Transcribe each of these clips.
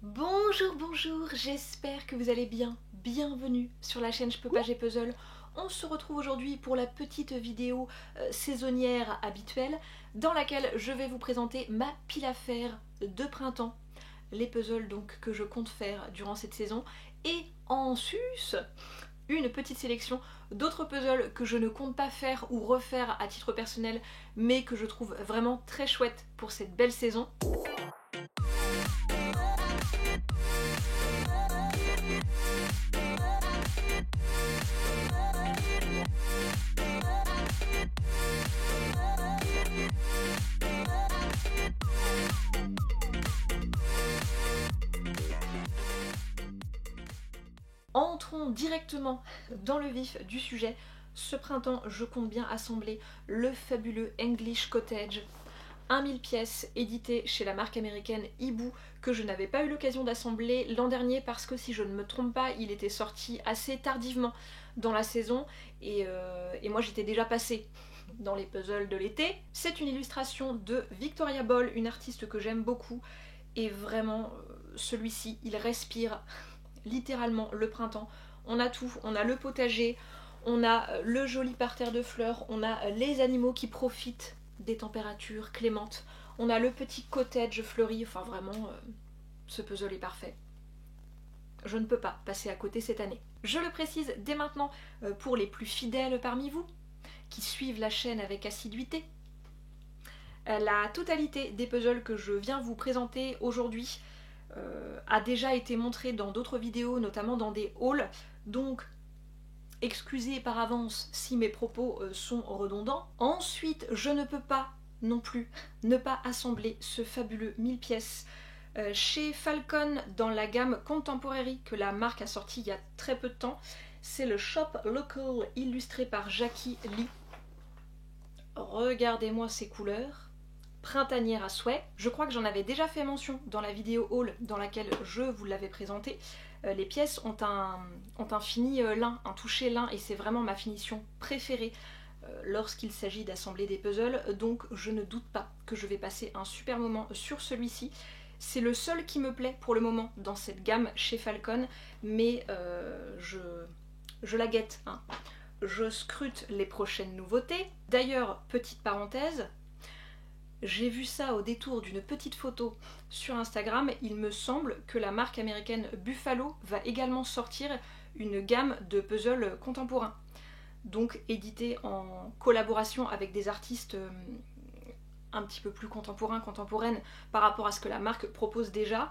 Bonjour, bonjour, j'espère que vous allez bien. Bienvenue sur la chaîne Je peux pas, j'ai puzzle. On se retrouve aujourd'hui pour la petite vidéo saisonnière habituelle dans laquelle je vais vous présenter ma pile à faire de printemps. Les puzzles donc que je compte faire durant cette saison. Et en sus, une petite sélection d'autres puzzles que je ne compte pas faire ou refaire à titre personnel, mais que je trouve vraiment très chouettes pour cette belle saison. Entrons directement dans le vif du sujet. Ce printemps, je compte bien assembler le fabuleux English Cottage, 1000 pièces, édité chez la marque américaine Ibu, que je n'avais pas eu l'occasion d'assembler l'an dernier parce que si je ne me trompe pas, il était sorti assez tardivement dans la saison et moi j'étais déjà passée dans les puzzles de l'été. C'est une illustration de Victoria Ball, une artiste que j'aime beaucoup, et vraiment celui-ci, il respire littéralement le printemps. On a tout, on a le potager, on a le joli parterre de fleurs, on a les animaux qui profitent des températures clémentes, on a le petit cottage fleuri, enfin vraiment, ce puzzle est parfait. Je ne peux pas passer à côté cette année. Je le précise dès maintenant pour les plus fidèles parmi vous, qui suivent la chaîne avec assiduité. La totalité des puzzles que je viens vous présenter aujourd'hui a déjà été montrée dans d'autres vidéos, notamment dans des hauls, donc excusez par avance si mes propos sont redondants. Ensuite, je ne peux pas non plus ne pas assembler ce fabuleux 1000 pièces chez Falcon dans la gamme Contemporary que la marque a sorti il y a très peu de temps. C'est le Shop Local illustré par Jackie Lee. Regardez-moi ces couleurs, printanière à souhait. Je crois que j'en avais déjà fait mention dans la vidéo haul dans laquelle je vous l'avais présenté. Les pièces ont un fini lin, un toucher lin, et c'est vraiment ma finition préférée lorsqu'il s'agit d'assembler des puzzles, donc je ne doute pas que je vais passer un super moment sur celui-ci. C'est le seul qui me plaît pour le moment dans cette gamme chez Falcon, mais je la guette, hein. Je scrute les prochaines nouveautés. D'ailleurs, petite parenthèse, j'ai vu ça au détour d'une petite photo sur Instagram. Il me semble que la marque américaine Buffalo va également sortir une gamme de puzzles contemporains, donc édité en collaboration avec des artistes un petit peu plus contemporaines par rapport à ce que la marque propose déjà.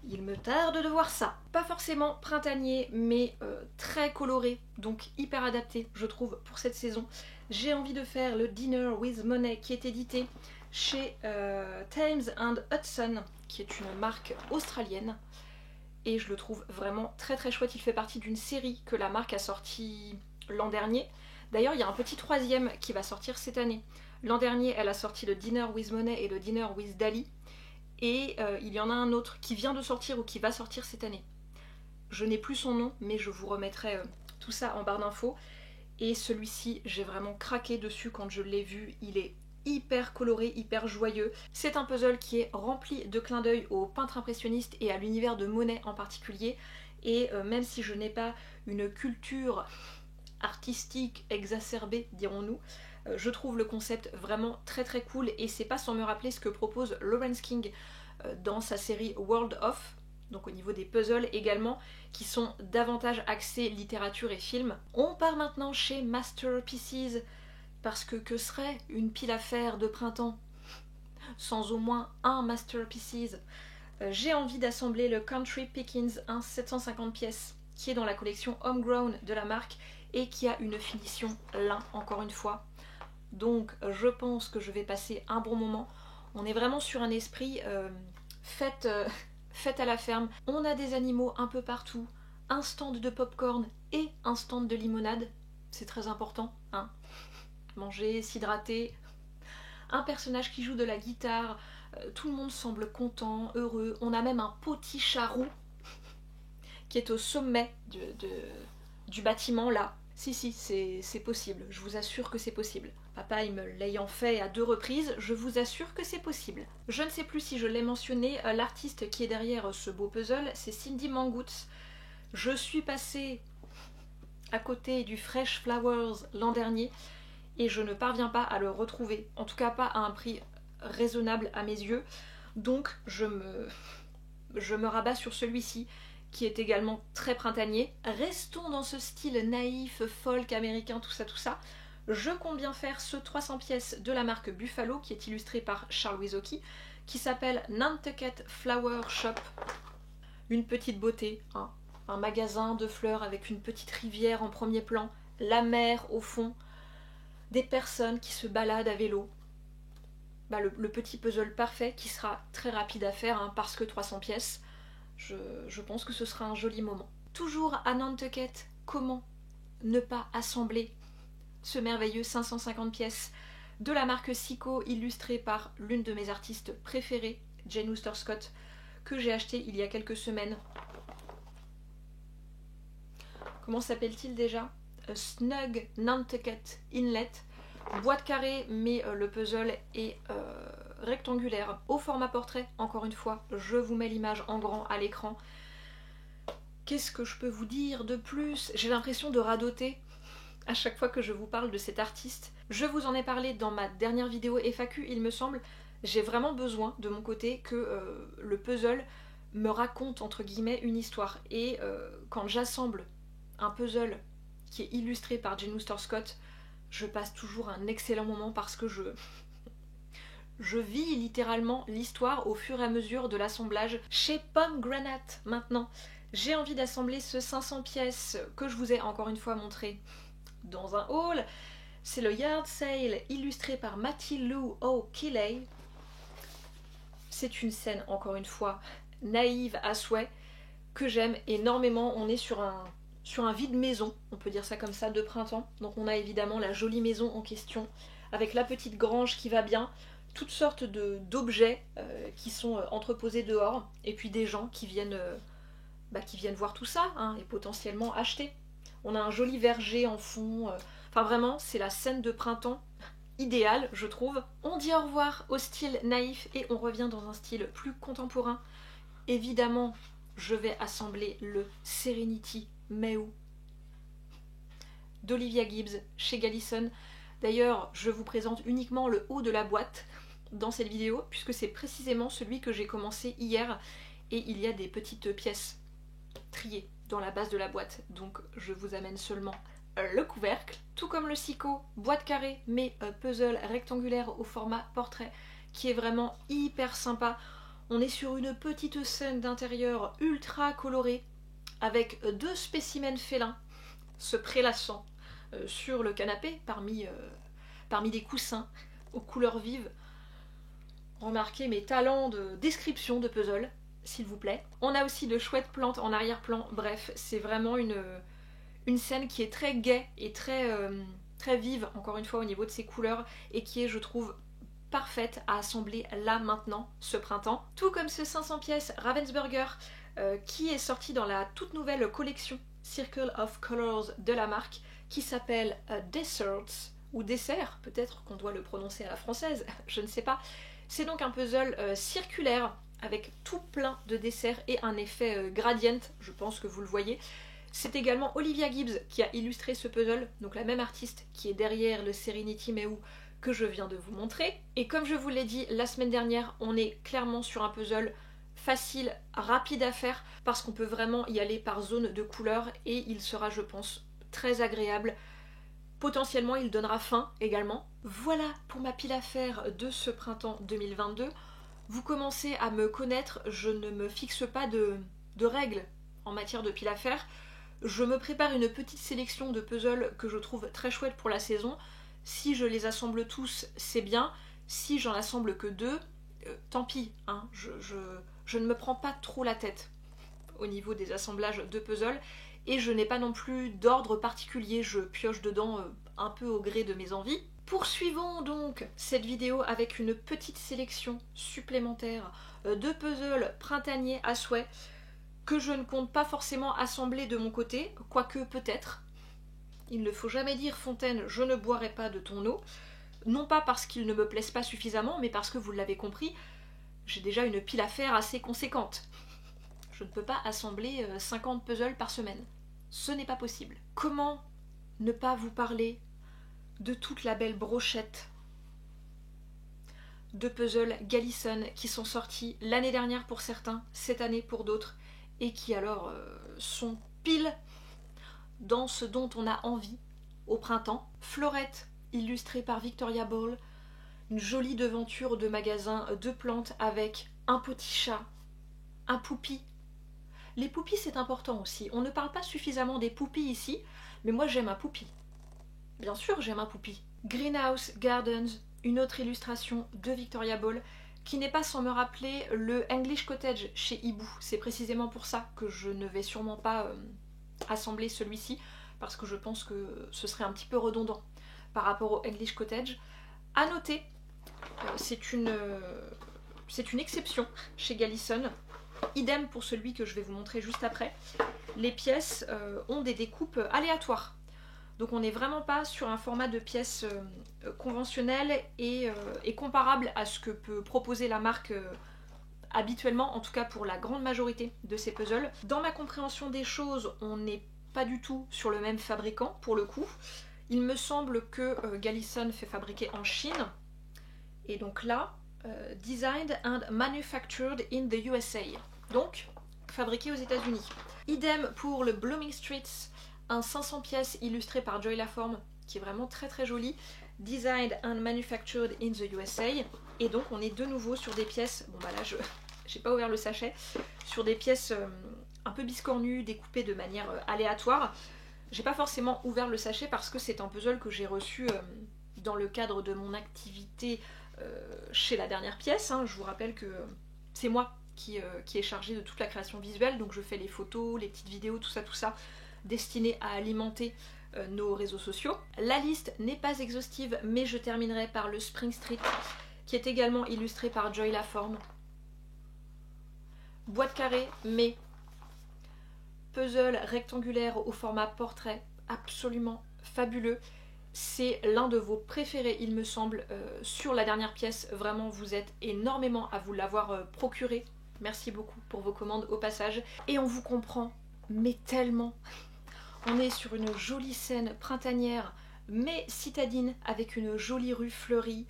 Il me tarde de voir ça. Pas forcément printanier, mais très coloré, donc hyper adapté, je trouve, pour cette saison. J'ai envie de faire le Dinner with Monet, qui est édité chez Thames and Hudson, qui est une marque australienne. Et je le trouve vraiment très très chouette. Il fait partie d'une série que la marque a sortie l'an dernier. D'ailleurs, il y a un petit troisième qui va sortir cette année. L'an dernier, elle a sorti le Dinner with Monet et le Dinner with Dali. Et il y en a un autre qui vient de sortir ou qui va sortir cette année. Je n'ai plus son nom, mais je vous remettrai tout ça en barre d'infos. Et celui-ci, j'ai vraiment craqué dessus quand je l'ai vu. Il est hyper coloré, hyper joyeux. C'est un puzzle qui est rempli de clins d'œil aux peintres impressionnistes et à l'univers de Monet en particulier. Et même si je n'ai pas une culture artistique exacerbée, dirons-nous, je trouve le concept vraiment très très cool, et c'est pas sans me rappeler ce que propose Lawrence King dans sa série World of, donc au niveau des puzzles également, qui sont davantage axés littérature et film. On part maintenant chez Masterpieces, parce que serait une pile à faire de printemps sans au moins un Masterpieces. J'ai envie d'assembler le Country Pickings 1 750 pièces, qui est dans la collection Homegrown de la marque, et qui a une finition lin, encore une fois. Donc je pense que je vais passer un bon moment. On est vraiment sur un esprit fête à la ferme. On a des animaux un peu partout, un stand de popcorn et un stand de limonade. C'est très important, hein. Manger, s'hydrater. Un personnage qui joue de la guitare. Tout le monde semble content, heureux. On a même un petit charroux qui est au sommet du bâtiment là. Si, c'est possible. Je vous assure que c'est possible. papa il me l'ayant fait à 2 reprises, je vous assure que c'est possible. Je ne sais plus si je l'ai mentionné, l'artiste qui est derrière ce beau puzzle, c'est Cindy Mangutz. Je suis passée à côté du Fresh Flowers l'an dernier et je ne parviens pas à le retrouver, en tout cas pas à un prix raisonnable à mes yeux, donc je me rabats sur celui-ci qui est également très printanier. Restons dans ce style naïf, folk américain, tout ça. Je compte bien faire ce 300 pièces de la marque Buffalo qui est illustré par Charles Wisoki, qui s'appelle Nantucket Flower Shop. Une petite beauté, hein. Un magasin de fleurs avec une petite rivière en premier plan, la mer au fond, des personnes qui se baladent à vélo. Le petit puzzle parfait qui sera très rapide à faire, hein, parce que 300 pièces, je pense que ce sera un joli moment. Toujours à Nantucket, comment ne pas assembler ce merveilleux 550 pièces de la marque Siko, illustré par l'une de mes artistes préférées, Jane Wooster Scott, que j'ai acheté il y a quelques semaines. Comment s'appelle-t-il déjà? Snug Nantucket Inlet. Boîte carrée, mais le puzzle est rectangulaire au format portrait. Encore une fois, je vous mets l'image en grand à l'écran. Qu'est-ce que je peux vous dire de plus? J'ai l'impression de radoter à chaque fois que je vous parle de cet artiste. Je vous en ai parlé dans ma dernière vidéo FAQ, il me semble. J'ai vraiment besoin, de mon côté, que le puzzle me raconte, entre guillemets, une histoire. Et quand j'assemble un puzzle qui est illustré par Jane Wooster Scott, je passe toujours un excellent moment parce que je vis littéralement l'histoire au fur et à mesure de l'assemblage. Chez Pomegranate maintenant, j'ai envie d'assembler ce 500 pièces que je vous ai encore une fois montré dans un haul. C'est le Yard Sale illustré par Matty Lou O'Keeley. C'est une scène, encore une fois, naïve à souhait, que j'aime énormément. On est sur un vide maison, on peut dire ça comme ça, de printemps. Donc on a évidemment la jolie maison en question, avec la petite grange qui va bien, toutes sortes d'objets qui sont entreposés dehors, et puis des gens qui viennent voir tout ça, hein, et potentiellement acheter. On a un joli verger en fond, enfin vraiment, c'est la scène de printemps idéale, je trouve. On dit au revoir au style naïf et on revient dans un style plus contemporain. Évidemment, je vais assembler le Serenity Mew d'Olivia Gibbs chez Gallison. D'ailleurs, je vous présente uniquement le haut de la boîte dans cette vidéo, puisque c'est précisément celui que j'ai commencé hier, et il y a des petites pièces triées dans la base de la boîte, donc je vous amène seulement le couvercle. Tout comme le Siko, boîte carrée, mais puzzle rectangulaire au format portrait, qui est vraiment hyper sympa. On est sur une petite scène d'intérieur ultra colorée, avec 2 spécimens félins se prélassant sur le canapé parmi des coussins aux couleurs vives. Remarquez mes talents de description de puzzle, s'il vous plaît. On a aussi de chouettes plantes en arrière-plan. Bref, c'est vraiment une scène qui est très gaie et très vive, encore une fois, au niveau de ses couleurs, et qui est, je trouve, parfaite à assembler là, maintenant, ce printemps. Tout comme ce 500 pièces Ravensburger, qui est sorti dans la toute nouvelle collection Circle of Colors de la marque, qui s'appelle Desserts, ou Dessert, peut-être qu'on doit le prononcer à la française, je ne sais pas. C'est donc un puzzle circulaire, avec tout plein de desserts et un effet gradient, je pense que vous le voyez. C'est également Olivia Gibbs qui a illustré ce puzzle, donc la même artiste qui est derrière le Serenity Mew que je viens de vous montrer. Et comme je vous l'ai dit la semaine dernière, on est clairement sur un puzzle facile, rapide à faire, parce qu'on peut vraiment y aller par zone de couleur, et il sera, je pense, très agréable. Potentiellement, il donnera faim également. Voilà pour ma pile à faire de ce printemps 2022. Vous commencez à me connaître, je ne me fixe pas de règles en matière de pile à faire. Je me prépare une petite sélection de puzzles que je trouve très chouettes pour la saison. Si je les assemble tous, c'est bien. Si j'en assemble que 2, tant pis, hein. Je ne me prends pas trop la tête au niveau des assemblages de puzzles, et je n'ai pas non plus d'ordre particulier, je pioche dedans un peu au gré de mes envies. Poursuivons donc cette vidéo avec une petite sélection supplémentaire de puzzles printaniers à souhait, que je ne compte pas forcément assembler de mon côté, quoique peut-être. Il ne faut jamais dire Fontaine, je ne boirai pas de ton eau. Non pas parce qu'ils ne me plaisent pas suffisamment, mais parce que vous l'avez compris, j'ai déjà une pile à faire assez conséquente. Je ne peux pas assembler 50 puzzles par semaine. Ce n'est pas possible. Comment ne pas vous parler de toute la belle brochette de puzzles Gallison qui sont sortis l'année dernière pour certains, cette année pour d'autres, et qui alors sont pile dans ce dont on a envie au printemps. Florette illustrée par Victoria Ball, une jolie devanture de magasin de plantes avec un petit chat, un poupie. Les poupis c'est important aussi, on ne parle pas suffisamment des poupis ici, mais moi j'aime un poupie. Bien sûr j'aime un poupie. Greenhouse Gardens, une autre illustration de Victoria Ball, qui n'est pas sans me rappeler le English Cottage chez Hibou. C'est précisément pour ça que je ne vais sûrement pas assembler celui-ci, parce que je pense que ce serait un petit peu redondant par rapport au English Cottage. À noter, c'est une exception chez Gallison. Idem pour celui que je vais vous montrer juste après. Les pièces ont des découpes aléatoires. Donc on n'est vraiment pas sur un format de pièces conventionnel et comparable à ce que peut proposer la marque habituellement, en tout cas pour la grande majorité de ces puzzles. Dans ma compréhension des choses, on n'est pas du tout sur le même fabricant pour le coup. Il me semble que Gallison fait fabriquer en Chine. Et donc là, designed and manufactured in the USA. Donc, fabriqué aux États-Unis. Idem pour le Blooming Streets, un 500 pièces illustré par Joy Laforme, qui est vraiment très très joli. Designed and manufactured in the USA. Et donc on est de nouveau sur des pièces, bon bah là je j'ai pas ouvert le sachet, sur des pièces un peu biscornues, découpées de manière aléatoire. J'ai pas forcément ouvert le sachet parce que c'est un puzzle que j'ai reçu dans le cadre de mon activité chez La Dernière Pièce. Hein. Je vous rappelle que c'est moi qui est chargée de toute la création visuelle, donc je fais les photos, les petites vidéos, tout ça, destinées à alimenter nos réseaux sociaux. La liste n'est pas exhaustive, mais je terminerai par le Spring Street, qui est également illustré par Joy Laforme. Boîte carrée, mais puzzle rectangulaire au format portrait, absolument fabuleux. C'est l'un de vos préférés, il me semble, sur La Dernière Pièce. Vraiment, vous êtes énormément à vous l'avoir procuré. Merci beaucoup pour vos commandes au passage. Et on vous comprend, mais tellement. On est sur une jolie scène printanière, mais citadine, avec une jolie rue fleurie,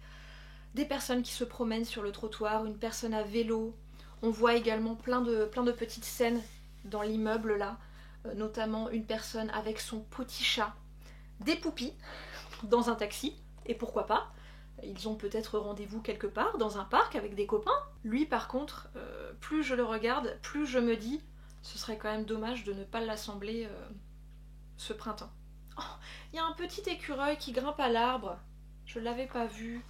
des personnes qui se promènent sur le trottoir, une personne à vélo. On voit également plein de petites scènes dans l'immeuble là, notamment une personne avec son petit chat, des poupis dans un taxi, et pourquoi pas, ils ont peut-être rendez-vous quelque part, dans un parc avec des copains. Lui par contre, plus je le regarde, plus je me dis, ce serait quand même dommage de ne pas l'assembler ce printemps. Oh, il y a un petit écureuil qui grimpe à l'arbre, je l'avais pas vu.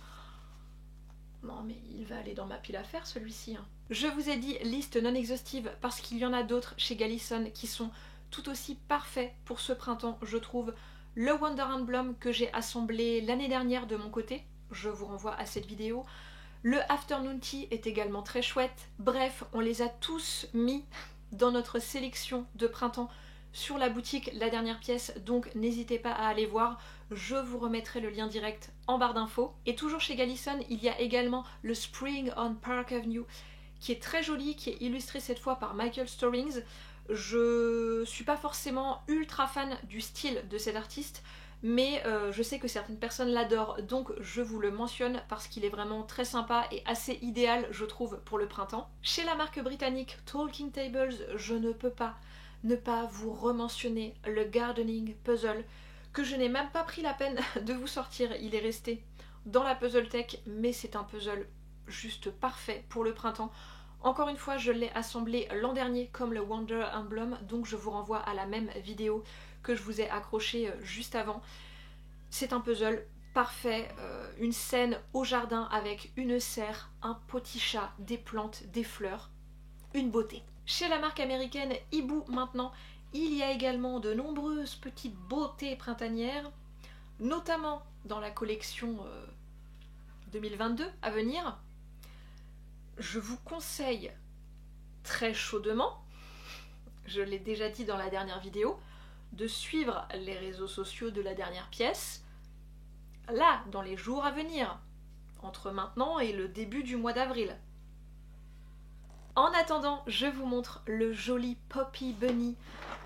Non mais il va aller dans ma pile à faire celui-ci. Hein. Je vous ai dit liste non exhaustive parce qu'il y en a d'autres chez Gallison qui sont tout aussi parfaits pour ce printemps, je trouve. Le Wonder Emblem que j'ai assemblé l'année dernière de mon côté, je vous renvoie à cette vidéo. Le Afternoon Tea est également très chouette. Bref, on les a tous mis dans notre sélection de printemps sur la boutique La Dernière Pièce, donc n'hésitez pas à aller voir, je vous remettrai le lien direct en barre d'infos. Et toujours chez Gallison, il y a également le Spring on Park Avenue, qui est très joli, qui est illustré cette fois par Michael Storings. Je suis pas forcément ultra fan du style de cet artiste, mais je sais que certaines personnes l'adorent, donc je vous le mentionne parce qu'il est vraiment très sympa et assez idéal, je trouve, pour le printemps. Chez la marque britannique Talking Tables, je ne peux pas ne pas vous rementionner le Gardening Puzzle, que je n'ai même pas pris la peine de vous sortir, il est resté dans la Puzzle Tech, mais c'est un puzzle juste parfait pour le printemps. Encore une fois, je l'ai assemblé l'an dernier comme le Wonder Emblem, donc je vous renvoie à la même vidéo que je vous ai accrochée juste avant. C'est un puzzle parfait, une scène au jardin avec une serre, un petit chat, des plantes, des fleurs, une beauté. Chez la marque américaine Hibou maintenant, il y a également de nombreuses petites beautés printanières, notamment dans la collection 2022 à venir. Je vous conseille très chaudement, je l'ai déjà dit dans la dernière vidéo, de suivre les réseaux sociaux de La Dernière Pièce. là, dans les jours à venir, entre maintenant et le début du mois d'avril. En attendant, je vous montre le joli Poppy Bunny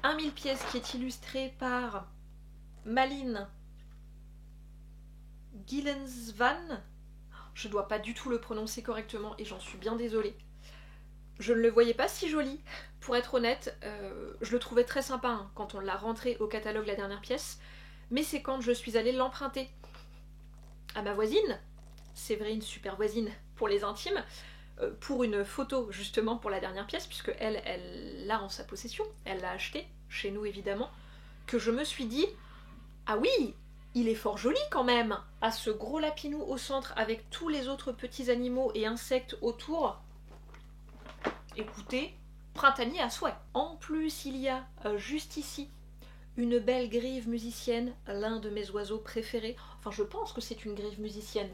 1000 pièces qui est illustré par Malin Gillensvan. Je dois pas du tout le prononcer correctement et j'en suis bien désolée. Je ne le voyais pas si joli, pour être honnête. Je le trouvais très sympa hein, quand on l'a rentré au catalogue la dernière pièce, mais c'est quand je suis allée l'emprunter à ma voisine, Séverine, super voisine pour les intimes, pour une photo justement pour la dernière pièce, puisque elle l'a en sa possession, elle l'a acheté, chez nous évidemment, que je me suis dit, ah oui, il est fort joli quand même, à ce gros lapinou au centre avec tous les autres petits animaux et insectes autour. Écoutez, printanier à souhait. En plus, il y a juste ici une belle grive musicienne, l'un de mes oiseaux préférés. Enfin, je pense que c'est une grive musicienne.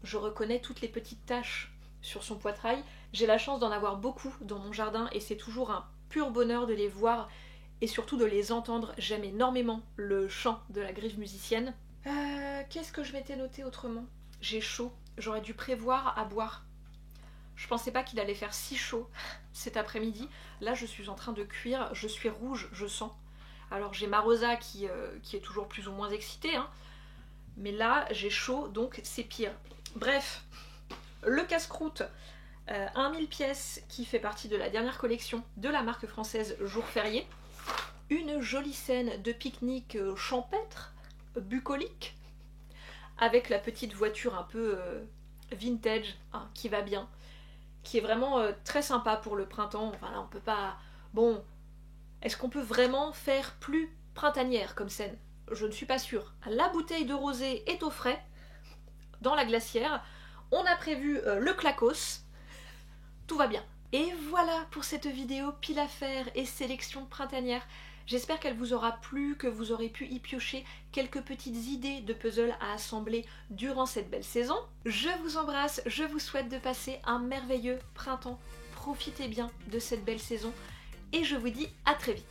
Je reconnais toutes les petites taches sur son poitrail. J'ai la chance d'en avoir beaucoup dans mon jardin et c'est toujours un pur bonheur de les voir et surtout de les entendre. J'aime énormément le chant de la grive musicienne. Qu'est-ce que je m'étais noté autrement? J'ai chaud, j'aurais dû prévoir à boire. Je pensais pas qu'il allait faire si chaud cet après-midi. Là, je suis en train de cuire, je suis rouge, je sens. Alors j'ai ma Rosa qui est toujours plus ou moins excitée, hein. Mais là, j'ai chaud, donc c'est pire. Bref, le casse-croûte 1000 pièces qui fait partie de la dernière collection de la marque française Jour Férié. Une jolie scène de pique-nique champêtre, bucolique, avec la petite voiture un peu vintage hein, qui va bien, qui est vraiment très sympa pour le printemps. Enfin là, on peut pas... Bon, est-ce qu'on peut vraiment faire plus printanière comme scène? Je ne suis pas sûre. La bouteille de rosé est au frais, dans la glacière. On a prévu le clacos. Tout va bien. Et voilà pour cette vidéo pile à faire et sélection printanière. J'espère qu'elle vous aura plu, que vous aurez pu y piocher quelques petites idées de puzzle à assembler durant cette belle saison. Je vous embrasse, je vous souhaite de passer un merveilleux printemps. Profitez bien de cette belle saison et je vous dis à très vite.